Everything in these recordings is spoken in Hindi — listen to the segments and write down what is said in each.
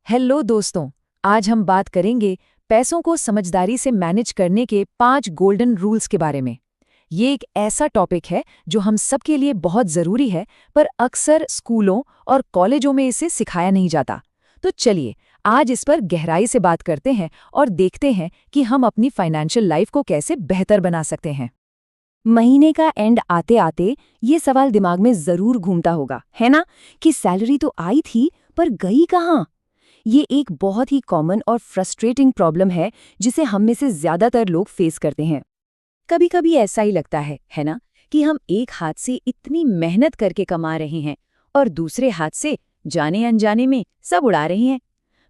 हेलो दोस्तों। आज हम बात करेंगे पैसों को समझदारी से मैनेज करने के 5 गोल्डन रूल्स के बारे में। ये एक ऐसा टॉपिक है जो हम सब के लिए बहुत ज़रूरी है, पर अक्सर स्कूलों और कॉलेजों में इसे सिखाया नहीं जाता। तो चलिए आज इस पर गहराई से बात करते हैं और देखते हैं कि हम अपनी फाइनेंशियल लाइफ को कैसे बेहतर बना सकते हैं। महीने का एंड आते आते ये सवाल दिमाग में जरूर घूमता होगा, है ना, कि सैलरी तो आई थी पर गई कहाँ। ये एक बहुत ही कॉमन और फ्रस्ट्रेटिंग प्रॉब्लम है जिसे हम में से ज्यादातर लोग फेस करते हैं। कभी कभी ऐसा ही लगता है ना, कि हम एक हाथ से इतनी मेहनत करके कमा रहे हैं और दूसरे हाथ से जाने अनजाने में सब उड़ा रहे हैं।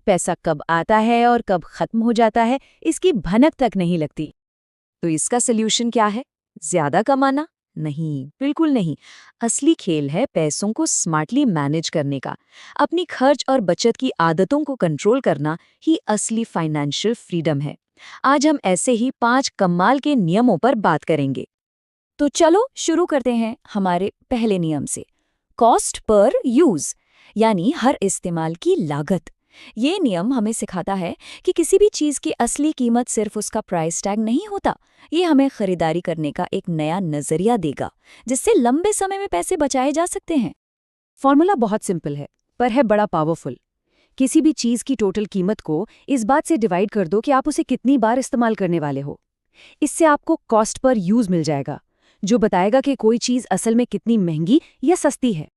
पैसा कब आता है और कब खत्म हो जाता है, इसकी भनक तक नहीं लगती। तो इसका सल्यूशन क्या है? ज्यादा कमाना? नहीं, बिल्कुल नहीं। असली खेल है पैसों को स्मार्टली मैनेज करने का। अपनी खर्च और बचत की आदतों को कंट्रोल करना ही असली फाइनेंशियल फ्रीडम है। आज हम ऐसे ही 5 कमाल के नियमों पर बात करेंगे। तो चलो शुरू करते हैं हमारे पहले नियम से। कॉस्ट पर यूज, यानी हर इस्तेमाल की लागत। ये नियम हमें सिखाता है कि किसी भी चीज की असली कीमत सिर्फ उसका प्राइस टैग नहीं होता। ये हमें खरीदारी करने का एक नया नजरिया देगा, जिससे लंबे समय में पैसे बचाए जा सकते हैं। फॉर्मूला बहुत सिंपल है, पर है बड़ा पावरफुल। किसी भी चीज की टोटल कीमत को इस बात से डिवाइड कर दो कि आप उसे कितनी बार इस्तेमाल करने वाले हो। इससे आपको कॉस्ट पर यूज मिल जाएगा, जो बताएगा कि कोई चीज असल में कितनी महंगी या सस्ती है।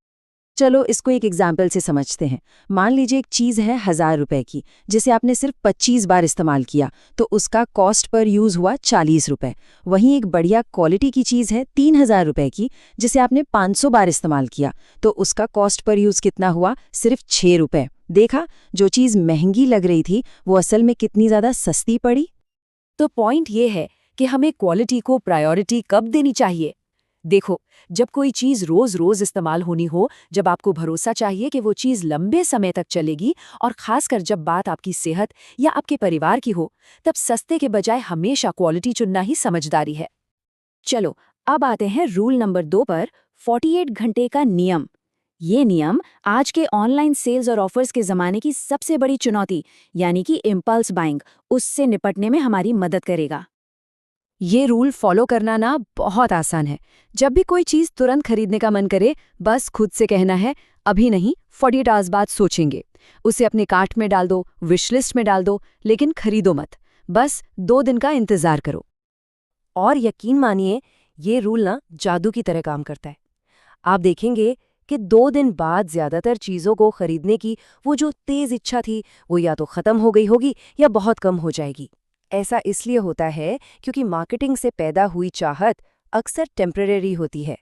चलो इसको एक एग्जाम्पल से समझते हैं। मान लीजिए एक चीज़ है 1000 रुपए की, जिसे आपने सिर्फ 25 बार इस्तेमाल किया, तो उसका कॉस्ट पर यूज़ हुआ 40 रुपए। वहीं एक बढ़िया क्वालिटी की चीज़ है 3000 रुपए की, जिसे आपने 500 बार इस्तेमाल किया, तो उसका कॉस्ट पर यूज़ कितना हुआ? सिर्फ 6 रुपए। देखा, जो चीज़ महंगी लग रही थी वो असल में कितनी ज़्यादा सस्ती पड़ी। तो पॉइंट ये है कि हमें क्वालिटी को प्रायोरिटी कब देनी चाहिए। देखो, जब कोई चीज रोज रोज इस्तेमाल होनी हो, जब आपको भरोसा चाहिए कि वो चीज लंबे समय तक चलेगी, और खासकर जब बात आपकी सेहत या आपके परिवार की हो, तब सस्ते के बजाय हमेशा क्वालिटी चुनना ही समझदारी है। चलो अब आते हैं रूल नंबर 2 पर, 48 घंटे का नियम। ये नियम आज के ऑनलाइन सेल्स और ऑफर्स के ज़माने की सबसे बड़ी चुनौती, यानी कि इम्पल्स बाइंग, उससे निपटने में हमारी मदद करेगा। ये रूल फॉलो करना ना बहुत आसान है। जब भी कोई चीज तुरंत खरीदने का मन करे, बस खुद से कहना है, अभी नहीं, 48 आवर्स बाद सोचेंगे। उसे अपने कार्ट में डाल दो, विश लिस्ट में डाल दो, लेकिन खरीदो मत। बस 2 दिन का इंतजार करो। और यकीन मानिए, ये रूल ना जादू की तरह काम करता है। आप देखेंगे कि 2 दिन बाद ज्यादातर चीज़ों को खरीदने की वो जो तेज़ इच्छा थी, वो या तो ख़त्म हो गई होगी या बहुत कम हो जाएगी। ऐसा इसलिए होता है क्योंकि मार्केटिंग से पैदा हुई चाहत अक्सर टेम्परेरी होती है।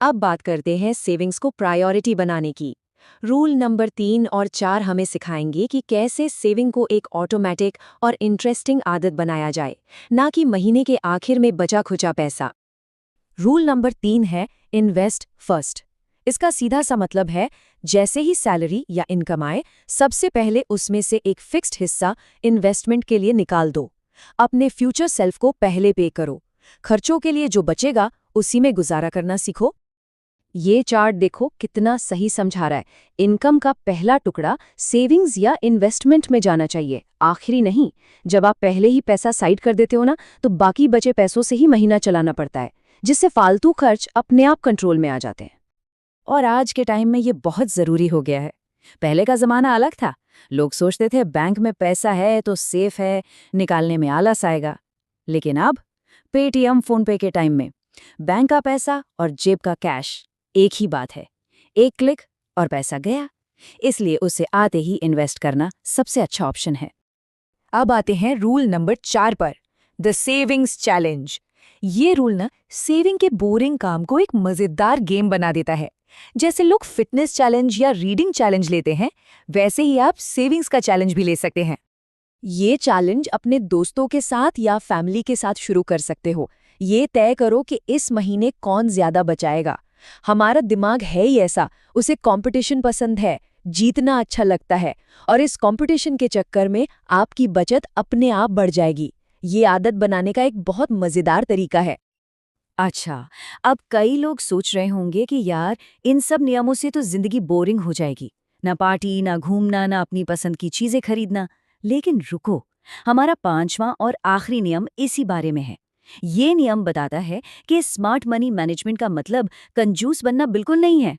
अब बात करते हैं सेविंग्स को प्रायोरिटी बनाने की। रूल नंबर 3 और 4 हमें सिखाएंगे कि कैसे सेविंग को एक ऑटोमेटिक और इंटरेस्टिंग आदत बनाया जाए, ना कि महीने के आखिर में बचा खुचा पैसा। रूल नंबर 3 है इन्वेस्ट फर्स्ट। इसका सीधा सा मतलब है, जैसे ही सैलरी या इनकम आए, सबसे पहले उसमें से एक फिक्स्ड हिस्सा इन्वेस्टमेंट के लिए निकाल दो। अपने फ्यूचर सेल्फ को पहले पे करो। खर्चों के लिए जो बचेगा उसी में गुजारा करना सीखो। ये चार्ट देखो कितना सही समझा रहा है। इनकम का पहला टुकड़ा सेविंग्स या इन्वेस्टमेंट में जाना चाहिए, आखिरी नहीं। जब आप पहले ही पैसा साइड कर देते हो ना, तो बाकी बचे पैसों से ही महीना चलाना पड़ता है, जिससे फालतू खर्च अपने आप कंट्रोल में आ जाते हैं। और आज के टाइम में ये बहुत ज़रूरी हो गया है। पहले का ज़माना अलग था। लोग सोचते थे बैंक में पैसा है तो सेफ है, निकालने में आलस आएगा। लेकिन अब पेटीएम, फोनपे के टाइम में बैंक का पैसा और जेब का कैश एक ही बात है। एक क्लिक और पैसा गया। इसलिए उसे आते ही इन्वेस्ट करना सबसे अच्छा ऑप्शन है। अब आते हैं रूल नंबर 4 पर, द सेविंग्स चैलेंज। ये रूल ना सेविंग के बोरिंग काम को एक मजेदार गेम बना देता है। जैसे लोग फिटनेस चैलेंज या रीडिंग चैलेंज लेते हैं, वैसे ही आप सेविंग्स का चैलेंज भी ले सकते हैं। ये चैलेंज अपने दोस्तों के साथ या फैमिली के साथ शुरू कर सकते हो। ये तय करो कि इस महीने कौन ज्यादा बचाएगा। हमारा दिमाग है ही ऐसा, उसे कंपटीशन पसंद है, जीतना अच्छा लगता है, और इस कंपटीशन के चक्कर में आपकी बचत अपने आप बढ़ जाएगी। ये आदत बनाने का एक बहुत मजेदार तरीका है। अच्छा, अब कई लोग सोच रहे होंगे कि यार, इन सब नियमों से तो जिंदगी बोरिंग हो जाएगी। ना पार्टी, ना घूमना, ना अपनी पसंद की चीजें खरीदना। लेकिन रुको, हमारा 5वां और आखिरी नियम इसी बारे में है। ये नियम बताता है कि स्मार्ट मनी मैनेजमेंट का मतलब कंजूस बनना बिल्कुल नहीं है।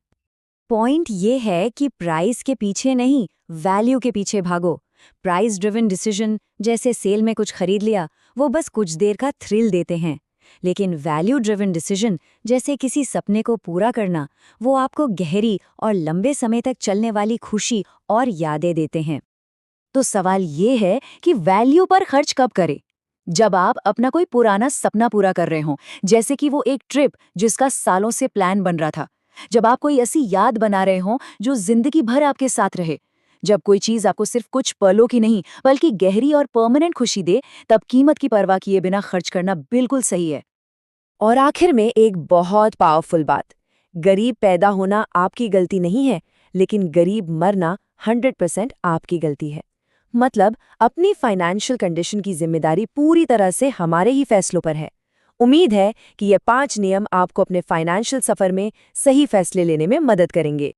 पॉइंट ये है कि प्राइस के पीछे नहीं, वैल्यू के पीछे भागो। प्राइस ड्रिवन डिसीजन, जैसे सेल में कुछ खरीद लिया, वो बस कुछ देर का थ्रिल देते हैं। लेकिन वैल्यू ड्रिवन डिसीजन, जैसे किसी सपने को पूरा करना, वो आपको गहरी और लंबे समय तक चलने वाली खुशी और यादें देते हैं। तो सवाल ये है कि वैल्यू पर खर्च कब करें? जब आप अपना कोई पुराना सपना पूरा कर रहे हों, जैसे कि वो एक ट्रिप जिसका सालों से प्लान बन रहा था। जब आप कोई ऐसी याद बना रहे हों जो जिंदगी भर आपके साथ रहे। जब कोई चीज आपको सिर्फ कुछ पलों की नहीं बल्कि गहरी और परमानेंट खुशी दे, तब कीमत की परवाह किए बिना खर्च करना बिल्कुल सही है। और आखिर में एक बहुत पावरफुल बात, गरीब पैदा होना आपकी गलती नहीं है, लेकिन गरीब मरना 100% आपकी गलती है। मतलब अपनी फाइनेंशियल कंडीशन की जिम्मेदारी पूरी तरह से हमारे ही फैसलों पर है। उम्मीद है कि ये 5 नियम आपको अपने फाइनेंशियल सफर में सही फैसले लेने में मदद करेंगे।